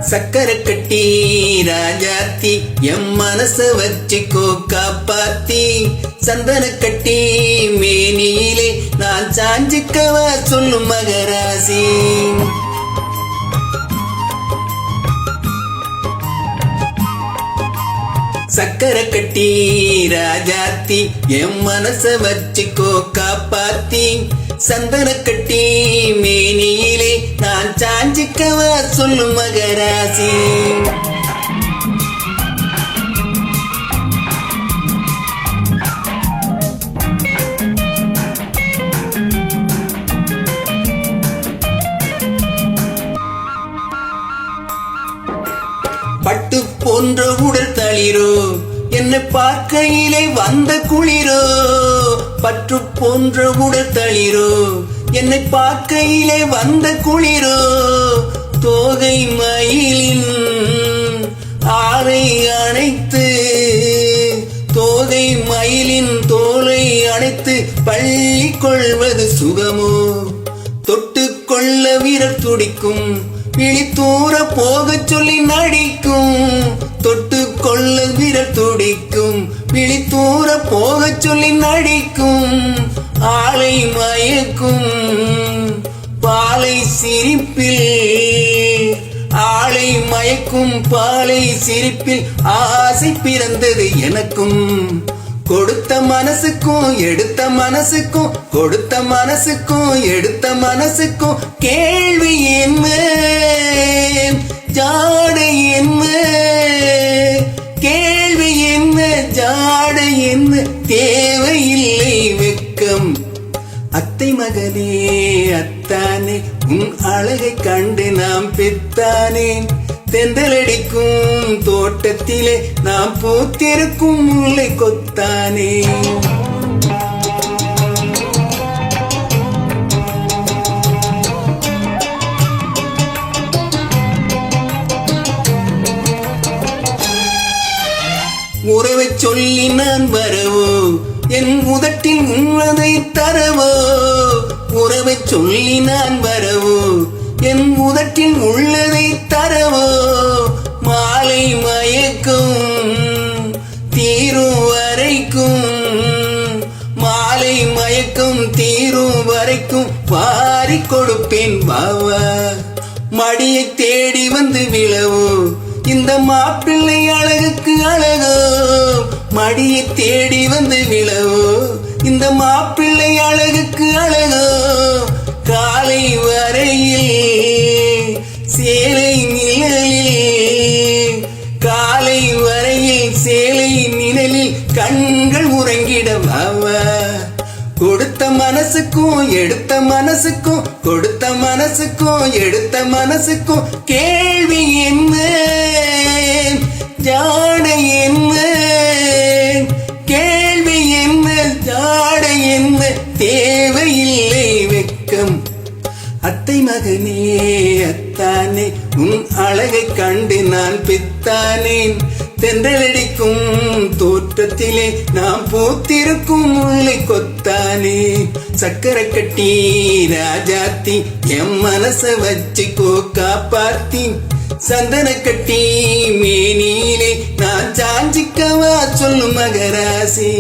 சக்கரை கட்டி ராஜாத்தி எம் மனச வச்சுக்கோ காப்பாத்தி சந்தன கட்டி மேனியிலே நான் சாஞ்சிக்கவா சொல்லும் மகராசி சக்கரை கட்டி ராஜாத்தி எம் மனச வச்சுக்கோ காப்பாத்தி சந்தன கட்டி மேனியிலே நான் சாஞ்சிக்கவா சொல்லும் மகராசி பட்டு போன்ற உடல் தளிரோ என்னை பார்க்கையிலே வந்த குளிரோ பற்று போன்ற உடல் தளிரோ என்னை பார்க்கையிலே வந்த குளிரோ தோகை மயிலின் ஆளை அணைத்து தோகை மயிலின் தோலை அணைத்து பள்ளி கொள்வது சுகமோ தொட்டு கொள்ள வீரர் துடிக்கும் விழித்தூர போக சொல்லி நடிக்கும் தொட்டு கொள்ள வீரர் துடிக்கும் விழித்தூர போக சொல்லி நடிக்கும் ஆளை மயக்கும் பாலை சிரிப்பில் ஆளை மயக்கும் பாலை சிரிப்பில் ஆசை பிறந்தது எனக்கும் கொடுத்த மனசுக்கும் எடுத்த மனசுக்கும் கொடுத்த மனசுக்கும் எடுத்த மனசுக்கும் கேள்வி என்ன ஜாடை என்ன கேள்வி என்ன ஜாடை என்ன தேவையில்லை வெட்கம் அத்தை மகனே அத்தானே உன் அழகை கண்டு நாம் பெத்தானேன் தென்றலடிக்கும் தோட்டத்திலே நாம் பூத்திருக்கும் முல்லை கொத்தானே உறவை சொல்லி நான் வரவோ என் உதட்டில் உன்னதை தரவோ உறவை சொல்லி நான் வரவோ என் உதட்டில் உள்ளதை தரவோ மாலை மயக்கும் தீரும் வரைக்கும் மாலை மயக்கும் தீரும் வரைக்கும் வாரி கொடுப்பேன் பாவா மடியை தேடி வந்து விழவோ இந்த மாப்பிள்ளை அழகுக்கு அழகோ மடியை தேடி வந்து விழவோ இந்த மாப்பிள்ளை அழகுக்கு அழகோ காலை வரையில் சேலை நிழலில் காலை வரையில் சேலை நிழலில் கண்கள் உறங்கிடவாவா கொடுத்த மனசுக்கும் எடுத்த மனசுக்கும் கொடுத்த மனசுக்கும் எடுத்த மனசுக்கும் கேள்வி என்ன ஜாடை என்ன கேள்வி என்ன ஜாடை என்ன தேவையில்லை வெட்கம் அத்தை மகனே அத்தானே உன் அழகை கண்டு நான் பெத்தானேன் தென்றலடிக்கும் தோற்றத்திலே நாம் பூத்திருக்கும் முல்லை கொத்தானே சக்கரை கட்டி ராஜாத்தி எம் மனச வச்சுக்கோ காப்பாத்தி சந்தன கட்டி மேனியிலே நான் சாஞ்சிக்கவா சொல்லும் மகராசி